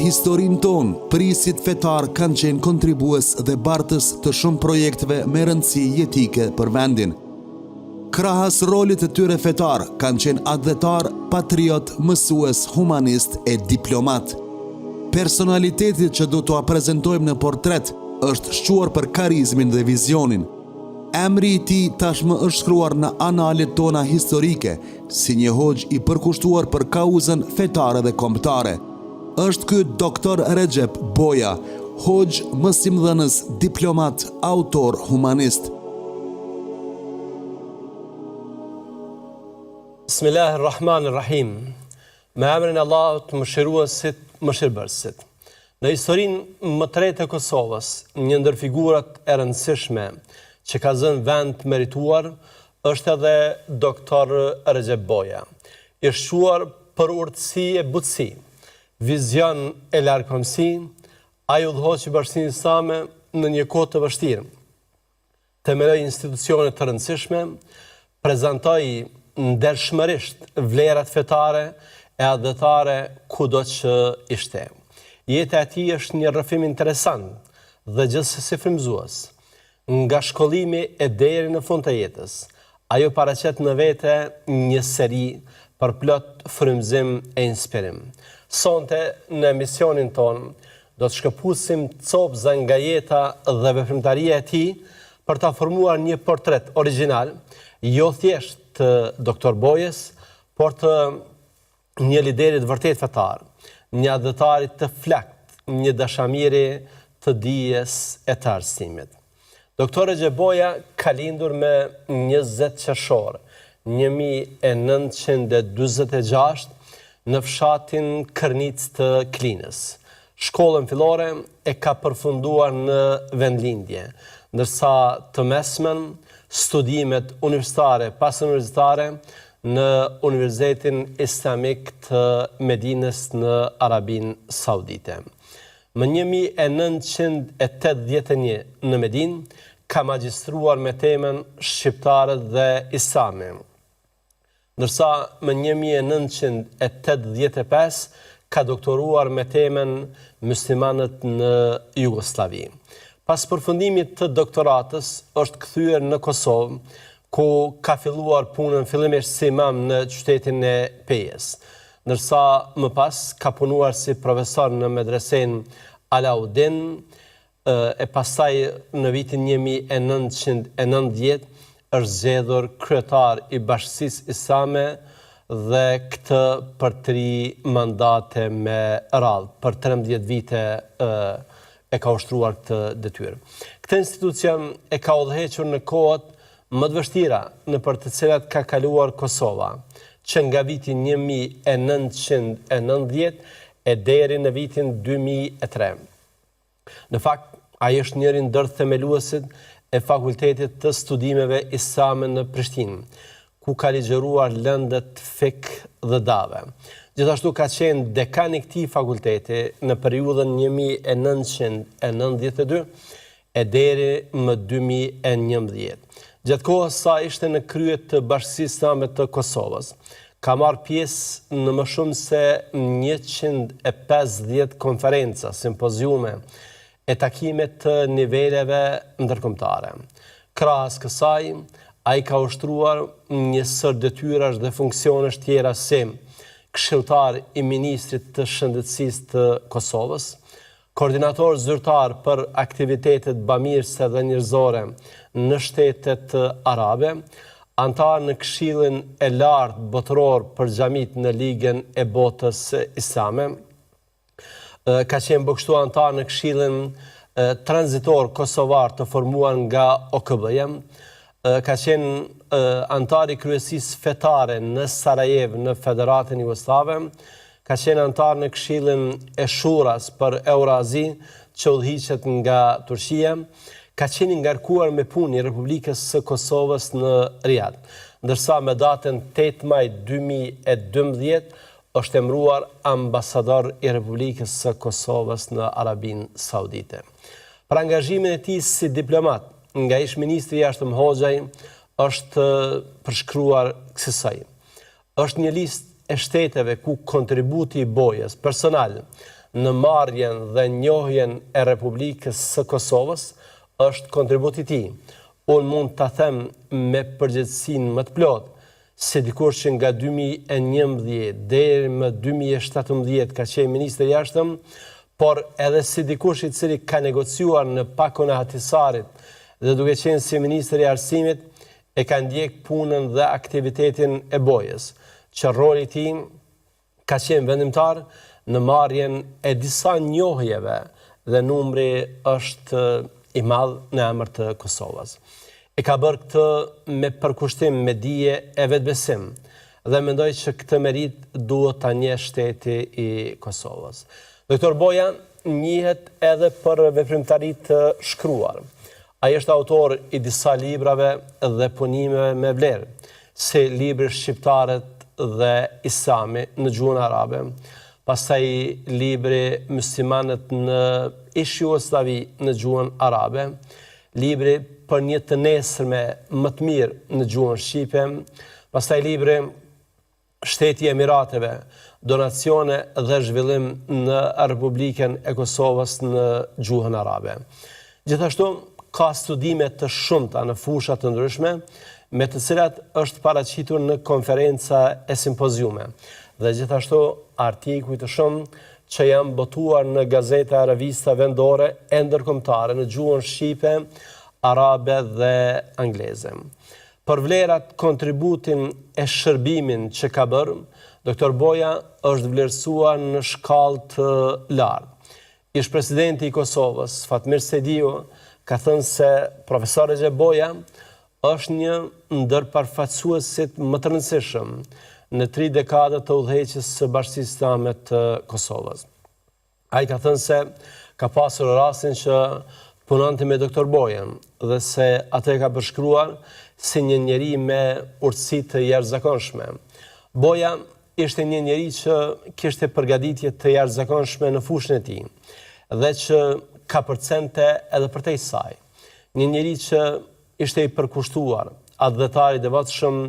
historinë tonë, prisit fetar kanë qenë kontribues dhe bartës të shumë projekteve me rëndësi jetike për vendin. Krahas rolit të tyre fetar kanë qenë atletar, patriot, mësues, humanist e diplomat. Personalitetit që do t'ua prezentojmë në portret është shquar për karizmin dhe vizionin. Emri i tij tashmë është shkruar në analet tona historike, si një hoxh i përkushtuar për kauzën fetare dhe kombëtare. Është ky doktor Recep Boja, hoxh, mësimdhënës, diplomat, autor, humanist. Bismillahirrahmanirrahim. Me emrin e Allahut, mëshiruesit, mëshirbërësit. Në historinë më të re të Kosovës, një ndër figurat e rëndësishme që ka zënë vend të merituar është edhe doktor Recep Boja. I shquar për urtësi e butësi, vizion e largëpëmsi, ai udhëhoqi Bashkinë Islame në një kohë të vështirë. Themeloi institucione të rëndësishme, prezantoi ndershmërisht vlerat fetare e adhetare kudo që ishte. Jeta e tij është një rrëfim interesant dhe gjithsesi frymëzues. Nga shkollimi e deri në fund të jetës, ajo paraqet në vete një seri për plot frymëzim e inspirim. Sonte në emisionin ton do të shkëputim copëza nga jeta dhe veprimtaria e tij për ta formuar një portret origjinal, jo thjesht të doktor Bojës, por të një liderit vërtet fetar, një adhetarit të flakt, një dashamiri të dijes e të arsimit. Doktor Recep Boja ka lindur me 20 qershor 1946 në fshatin Kërnic të Klinës. Shkollën fillore e ka përfunduar në vendlindje, ndërsa të mesmen studimet universitare pas universitare në Universitetin Islamik të Medinës në Arabinë Saudite. Më 1981 në Medinë ka magjistruar me temën shqiptarët dhe Islami, ndërsa më 1985 ka doktoruar me temën muslimanët në Jugosllavi. Pas përfundimit të doktoratës është kthyer në Kosovë, ku ka filluar punën fillimisht si imam në qytetin e Pejës, ndërsa më pas ka punuar si profesor në medresen Alaudin, e pastaj në vitin 1990 është zgjedhur kryetar i Bashkisë Islame dhe këtë për 3 mandate me radhë, për 13 vite e ka ushtruar këtë detyrë. Këtë institucion e ka udhëhequr në kohët më të vështira në për të cilat ka kaluar Kosova, që nga vitin 1990 e deri në vitin 2003. Në fakt, ai është njëri ndër themeluesit e Fakultetit të Studimeve Islame në Prishtinë, ku ka ligjëruar lëndët fik dhe dave. Gjithashtu ka qenë dekan i këtij fakulteti në periudhën 1992 e deri më 2011. Gjatë kohës sa ishte në krye të Bashkisë Islame të Kosovës, ka marrë pjesë në më shumë se 150 konferenca, simpoziume e takime të niveleve ndërkombëtare. Krahas kësaj, ai ka ushtruar një sër detyrash dhe funksionesh tjera si këshilltar i ministrit të shëndetësisë të Kosovës, koordinator zyrtar për aktivitetet bamirëse dhe njerëzore në shtetet arabe, antar në Këshillin e Lartë botëror për xhamit në Ligën e Botës Islame, ka qenë kështu antar në Këshillin tranzitor kosovar të formuar nga OKB-ja, ka qenë antar i kryesisë fetare në Sarajevo në Federatën Jugoslave, ka qenë antar në Këshillin e Shuras për Eurazi që udhëhiqet nga Turqia, ka qenë ngarkuar me punë i Republikës së Kosovës në Riyadh, ndërsa me datën 8 maj 2012 është emëruar ambasador i Republikës së Kosovës në Arabinë Saudite. Për angazhimin e tij si diplomat nga ish ministri i jashtëm Hoxhaj është përshkruar kësaj. Është një listë e shteteve ku kontributi i Bojës personal në marrjen dhe njohjen e Republikës së Kosovës është kontributi i tij. Unë mund ta them me përgjegjësinë më të plotë se dikush që nga 2011 deri më 2017 ka qenë ministër i jashtëm, por edhe si dikush i cili ka negociuar në pakun e Hatisarit dhe duke qenë si ministër i arsimit, e ka ndjek punën dhe aktivitetin e Bojës, që roli i tij ka qenë vendimtar në marrjen e disa njohjeve dhe numri është i madh në emër të Kosovës. E ka bërë këtë me përkushtim, me dije e vetbesim dhe mendoj që këtë merit duhet ta njeh shteti i Kosovës. Doktor Boja njihet edhe për veprimtari të shkruar. Ai është autor i disa librave dhe punimeve me vlerë, si libri Shqiptarët dhe Islami në gjuhën arabe, pastaj libri Muslimanët në ish Jugosllavi në gjuhën arabe, libri Për një të nesërme më të mirë në gjuhën shqipe, pastaj libri Shteti i Emirateve, donacione dhe zhvillim në Republikën e Kosovës në gjuhën arabe. Gjithashtu ka studime të shumta në fusha të ndryshme, me të cilat është paraqitur në konferenca e simpoziume, dhe gjithashtu artikuj të shumë që janë botuar në gazeta e revista vendore e ndërkombëtare në gjuhën shqipe, arabe dhe angleze. Për vlerat, kontributin e shërbimin që ka bërë, Dr. Boja është vlerësuar në shkallë të lartë. Ish presidenti i Kosovës, Fatmir Sejdiu, ka thënë se profesor Recep Boja është një ndër përfaqësuesit më të rëndësishëm në 3 dekada të udhëheqjes së Bashkisë Islame të Kosovës. Ai ka thënë se ka pasur rastin që punonte me Dr. Bojen dhe se atë ka përshkruar si një njeri me urtësi të jashtëzakonshme. Boja ishte një njeri që kishte përgatitje të jashtëzakonshme në fushën e tij dhe që ka përcente edhe përtej saj. Një njeri që ishte i përkushtuar, adhëtar i devotshëm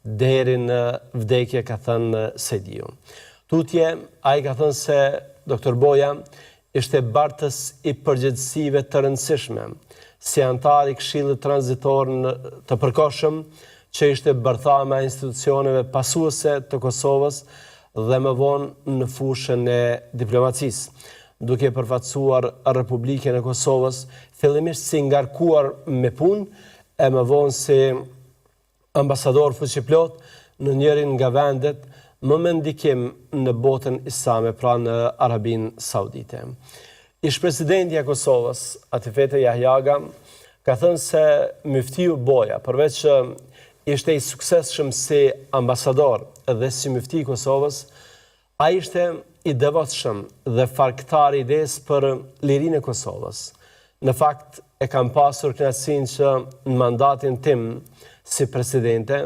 deri në vdekje, ka thënë Sejdiu. Tutje, ai ka thënë se Dr. Boja ishte bartës i përgjegjësive të rëndësishme, si antar i Këshillit Tranzitor të përkohshëm, që ishte bërthama e institucioneve pasuese të Kosovës dhe më vonë në fushën e diplomacisë, duke përfaqësuar Republikën e Kosovës, fillimisht si ngarkuar me punë, e më vonë si ambasador fuqiplot në njërin nga vendet më me ndikim në botën islame, pra në Arabinë Saudite. Ish presidenti i Kosovës, Atifete Jahjaga, ka thënë se Muftiu Boja, përveç që ishte i suksesshëm si ambasador dhe si mufti i Kosovës, ai ishte i devotshëm dhe farktar i idesë për lirinë e Kosovës. Në fakt, e kam pasur kënaqësinë që në mandatin tim si presidente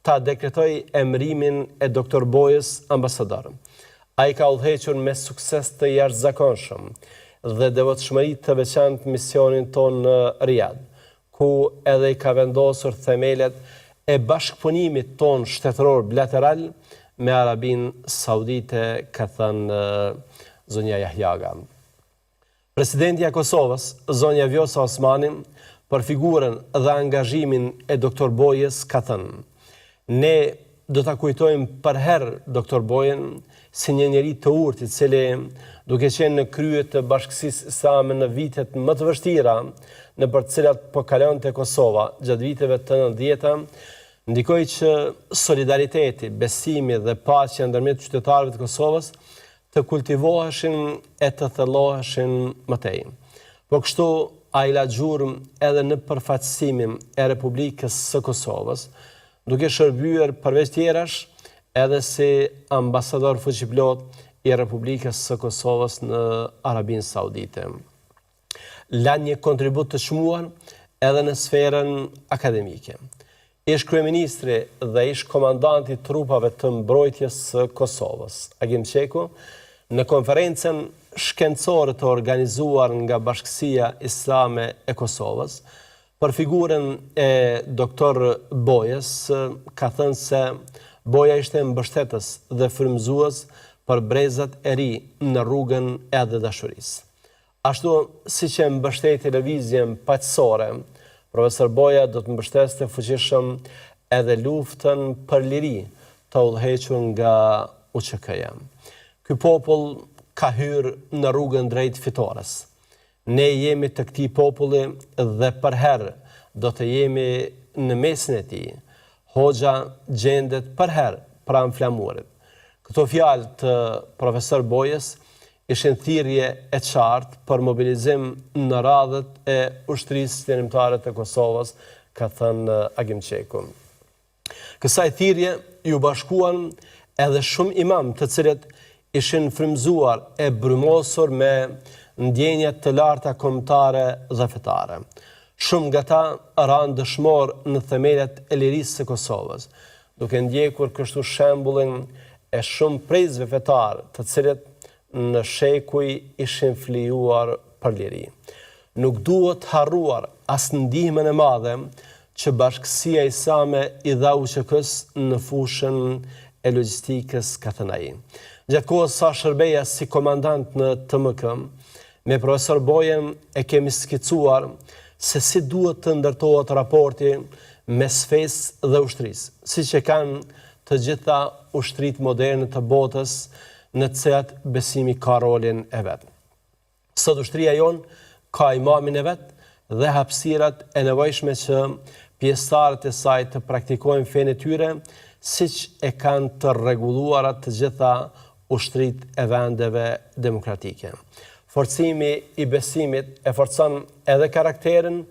ta dekretoj emërimin e Dr. Bojës ambasador. Ai ka udhëhequr me sukses të jashtëzakonshëm dhe devotshmëri të veçantë misionin ton në Riyadh, ku edhe i ka vendosur themelet e bashkëpunimit ton shtetëror bilateral me Arabinë Saudite, ka thënë zonja Jahjaga. Presidenti i Kosovës, zonja Vjosa Osmani, për figurën dhe angazhimin e Dr. Bojës ka thënë: ne do ta kujtojmë për herë Dr. Bojen si një njeri të urtë, i cili, duke qenë në krye të Bashkisë Islame në vitet më të vështira nëpër të cilat po kalonte Kosova gjatë viteve të 90-ta, ndikoi që solidariteti, besimi dhe paqja ndërmjet qytetarëve të Kosovës të kultivoheshin e të thelloheshin më tej. Po kështu ai la gjurmë edhe në përfaqësimin e Republikës së Kosovës, duke shërbyer përveç tjerash edhe si ambasador fuqiplot i Republikës së Kosovës në Arabinë Saudite. La një kontribut të çmuar edhe në sferën akademike. Ish kryeministri dhe ish komandanti i trupave të mbrojtjes së Kosovës, Agim Qeku, në konferencën shkencore të organizuar nga Bashkësia Islame e Kosovës, për figurën e Dr. Bojës, ka thënë se Boja ishte mbështetës dhe frymëzues për brezat e ri në rrugën e dashurisë. Ashtu si që mbështeti lëvizjen paqësore, profesor Boja do të mbështeste fuqishëm edhe luftën për liri të udhëhequr nga UÇK-ja. Ky popull ka hyrë në rrugën drejt fitores. Ne jemi të këtij populli dhe për herë do të jemi në mesin e tij. Hoxha gjendet për herë pranë flamurit. Këto fjalë të profesor Bojës ishin thirrje e qartë për mobilizim në radhët e ushtrisë qeverimtare të Kosovës, ka thënë Agim Qeku. Kësaj thirrje ju bashkuan edhe shumë imam të cilët ishin frymzuar e brymosur me ndjenjat të larta kombëtare dhe fetare. Shumë nga ta ranë dëshmor në themelet e lirisë së Kosovës, duke ndjekur kështu shembullin e shumë prejzve fetar të cilët në shekuj ishin flijuar për liri. Nuk duhet harruar as ndihmën e madhe që Bashkësia Islame i dha UÇK-s në fushën e logjistikës, ka thënë ai. Gjatë kohës sa shërbeja si komandant në TMK, me profesor Bojen e kemi skicuar se si duhet të ndërtohet raporti mes fesë dhe ushtrisë, siç e kanë të gjitha ushtrit moderne të botës, në të cilat besimi ka rolin e vet. Sot ushtria jon ka imamin e vet dhe hapësirat e nevojshme që pjesëtarët e saj të praktikojnë fenë e tyre, siç e kanë të rregulluara të gjitha ushtrit e vendeve demokratike. Forcimi i besimit e forcon edhe karakterin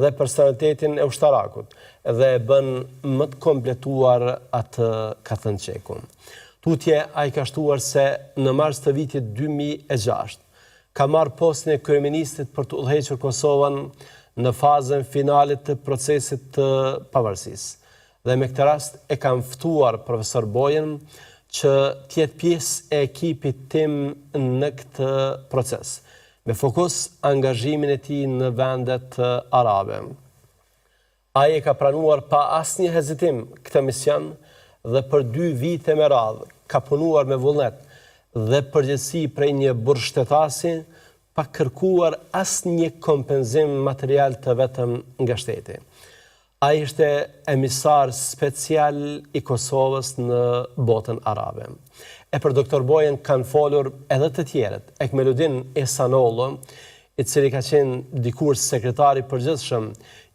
dhe personalitetin e ushtarakut dhe e bën më të kompletuar atë, ka thënë Qeku. Tutje ai ka shtuar se në mars të vitit 2006 ka marrë postin e kryeministit për të udhëhequr Kosovën në fazën finale të procesit të pavarësisë. Dhe me këtë rast e kam ftuar profesor Bojen që tjetë pjesë e ekipit tim në këtë proces, me fokus angazhimin e tij në vendet arabe. Ai e ka pranuar pa asnjë hezitim këtë mision dhe për 2 vite me radhë ka punuar me vullnet dhe përgjegjësi prej një burgshetetasi, pa kërkuar asnjë kompenzim material të vetëm nga shteti. Ai ishte emisar special i Kosovës në botën arabe. E për doktor Bojen kanë folur edhe të tjerët, Ekmeludin Ihsanollu, i cili ka qenë dikur sekretari përgjithshëm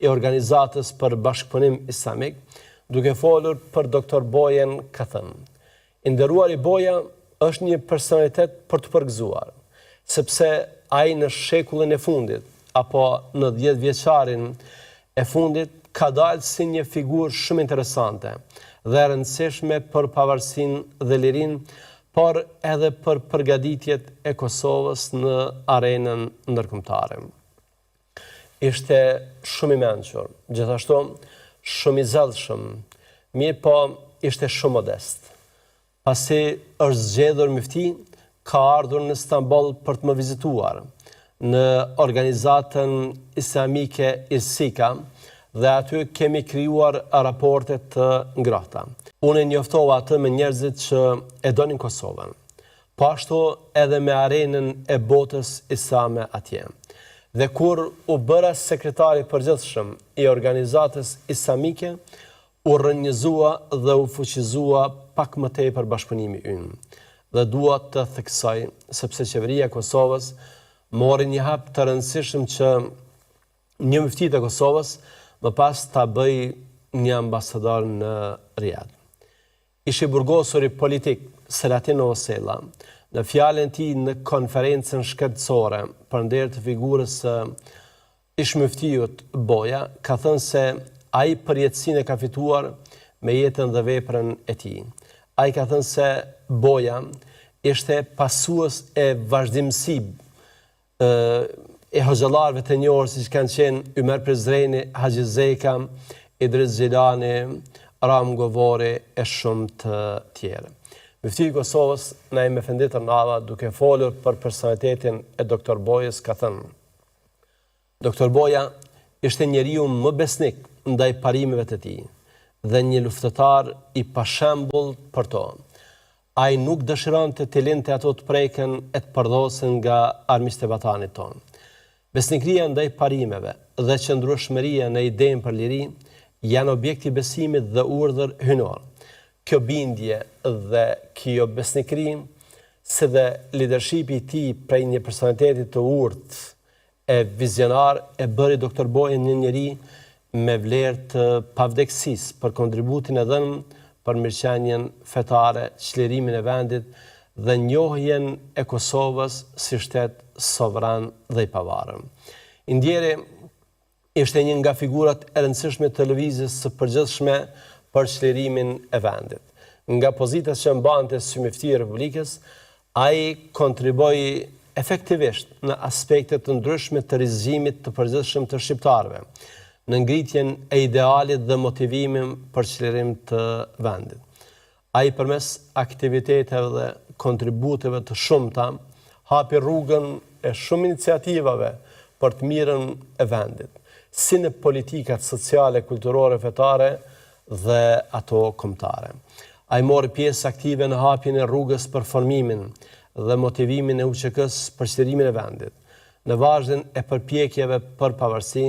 i Organizatës për Bashkëpunim Islamik, duke folur për doktor Bojen ka thënë: "I nderuari Boja është një personalitet për të përgëzuar, sepse ai në shekullin e fundit apo në 10 vjeçarin e fundit ka dalë si një figurë shumë interesante dhe rëndësishme për pavarësinë dhe lirinë, por edhe për përgatitjet e Kosovës në arenën ndërkombëtare." Ishte shumë i mençur, gjithashtu shumë i zellshëm, mirë po ishte shumë modest. Pasi është zgjedhur mufti, ka ardhur në Istanbul për të më vizituar në organizatën islamike Irsika, dhe aty kemi krijuar raporte të ngrohta. Unë njoftova atë me njerëzit që e donin Kosovën, po ashtu edhe me arenën e botës islame atje. Dhe kur u bëra sekretari përgjithshëm i organizatës islamike, u rrënjëzua dhe u fuqizua pak më tepër bashkëpunimi ynë. Dhe dua të theksoj, sepse qeveria e Kosovës mori një hap të rëndësishëm që një mufti të Kosovës më pas ta bëj një ambasador në Riyadh. Ishi burgosuri politik Selatin Osella, në fjalën e tij në konferencën shkretësore përndër të figurës së ish-muftiut Boja, ka thënë se ai përjetësinë e ka fituar me jetën dhe veprën e tij. Ai ka thënë se Boja ishte pasues e vazhdimsi e hoxhallarëve të njohur siç kanë qenë Ymer Prizreni, Haxhi Zeka, Idris Xhilani, Ram Govori e shumë të tjerë. Mufti i Kosovës Naim Efendi Tërnava, duke folur për personalitetin e doktor Bojës, ka thënë: "Doktor Boja ishte njeriu më besnik ndaj parimeve të tij dhe një luftëtar i pashembull për to. ai nuk dëshiron të linte ato të preken e të përdosen nga armiqtë e vatanit tonë. Besnikëria ndaj parimeve dhe qëndrueshmëria në idenë për liri janë objekti besimit dhe urdhër hynor. Kjo bindje dhe kjo besnikëri, se dhe leadershipi i tij prej një personaliteti të urtë e vizionar e bëri Dr. Bojen një njeri me vlerë të pavdekësisë për kontributin e dhënë për mirëqenien fetare, çlirimin e vendit dhe njohjen e Kosovës si shtet sovran dhe i pavarur. Indjeri ishte një nga figurat e rëndësishme të lëvizjes së përgjithshme për çlirimin e vendit. Nga pozitat që mbante sulmifti i Republikës, ai kontriboi efektivisht në aspekte të ndryshme të rizimit të përgjithshëm të shqiptarëve, në ngritjen e idealit dhe motivimin për çlirim të vendit. Ai përmes aktiviteteve dhe kontributeve të shumta hapi rrugën e shumë iniciativave për të mirën e vendit, si në politikat sociale, kulturore, fetare dhe ato kombëtare. Ai mori pjesë aktive në hapjen e rrugës për formimin dhe motivimin e UÇK-s për çlirimin e vendit. Në vazhdim e përpjekjeve për pavarësi,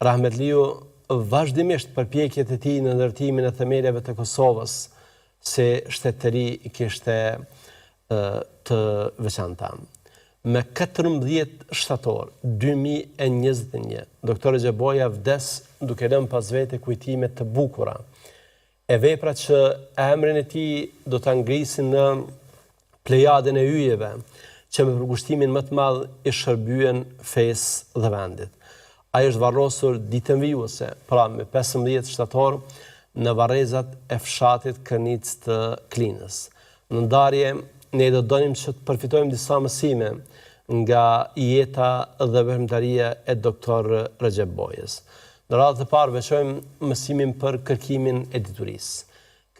Rahmetliu vazhdimisht përpjekjet e tij në ndërtimin e themeleve të Kosovës si shtetëri kishte të veçanta. Me 14 shtator 2021, Dr. Boja vdes duke lënë pas vete kujtime të bukura e veprat që emrin e tij do ta ngrisin në plejadën e yjeve që me përkushtimin më të madh i shërbyen fesë dhe vendit. Ai është varrosur ditën vijuese, pra me 15 shtator, në varrezat e fshatit Kërnicë të Klinës. Në ndarje, ne do donim që të përfitojmë disa mësime nga jeta dhe veprimtaria e Dr. Recep Bojës. Në radhë të parë veçojmë mësimin për kërkimin e diturisë.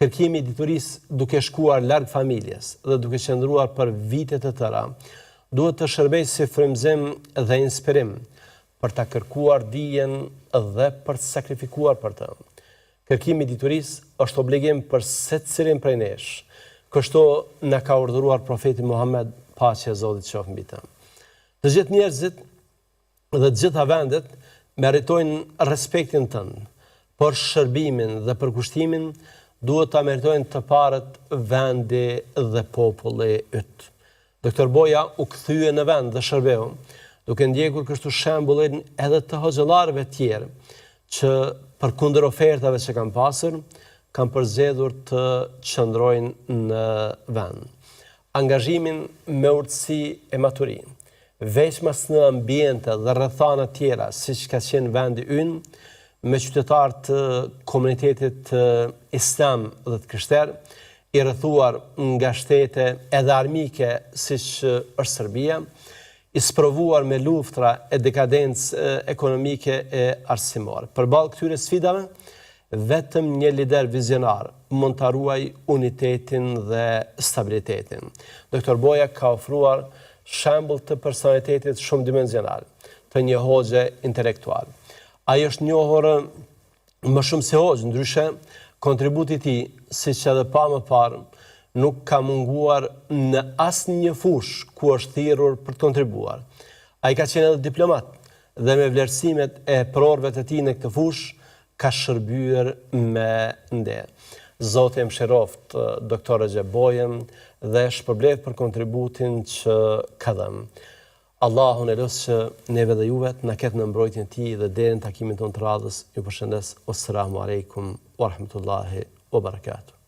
Kërkimi i diturisë duke shkuar larg familjes dhe duke qëndruar për vite të tëra, duhet të shërbejë si frymëzim dhe inspirim për ta kërkuar dijen dhe për të sakrifikuar për të. Kërkimi i diturisë është obligim për secilin prej nesh. Kështu na ka urdhëruar profeti Muhammed, paqja e Zotit qoftë mbi të. Të gjithë njerëzit dhe të gjitha vendet meritojnë respektin tënd, por shërbimin dhe përkushtimin duhet ta meritojnë të parët vendi dhe populli yt. Dr. Boja u kthye në vend dhe shërbeu, duke ndjekur kështu shembullin edhe të hoxhallarëve tjerë që përkundër ofertave që kanë pasur, kanë përzgjedhur të qëndrojnë në vend. Angazhimin me urtësi e maturinë, veçmas në ambiente dhe rrethana tjera, siç ka qenë vendi ynë, me qytetarë të komunitetit islam dhe të krishterë, i rrethuar nga shtete edhe armike siç është Serbia, i sprovuar me luftra e dekadencë ekonomike e arsimore. Përballë këtyre sfidave, vetëm një lider vizionar mund ta ruaj unitetin dhe stabilitetin. Dr. Boja ka ofruar shembull të personalitetit shumë dimensional, të një hoxhe intelektual. Ai është njohur më shumë si hoxh, ndryshe kontributi i tij, siç edhe pa më parë, nuk ka munguar në asnjë fushë ku është thirrur për të kontribuar. Ai ka qenë edhe diplomat dhe me vlerësimet e prorëve të tij në këtë fushë ka shërbyer me nder. Zoti e mëshiroft Dr. Recep Bojen dhe shpërblet për kontributin që ka dhënë. Allahun e lutem që neve dhe juve të na ketë në mbrojtjen e tij dhe deri në takimin tonë të radhës. Ju përshëndes. Assalamu alaikum wa rahmatullahi wa barakatuh.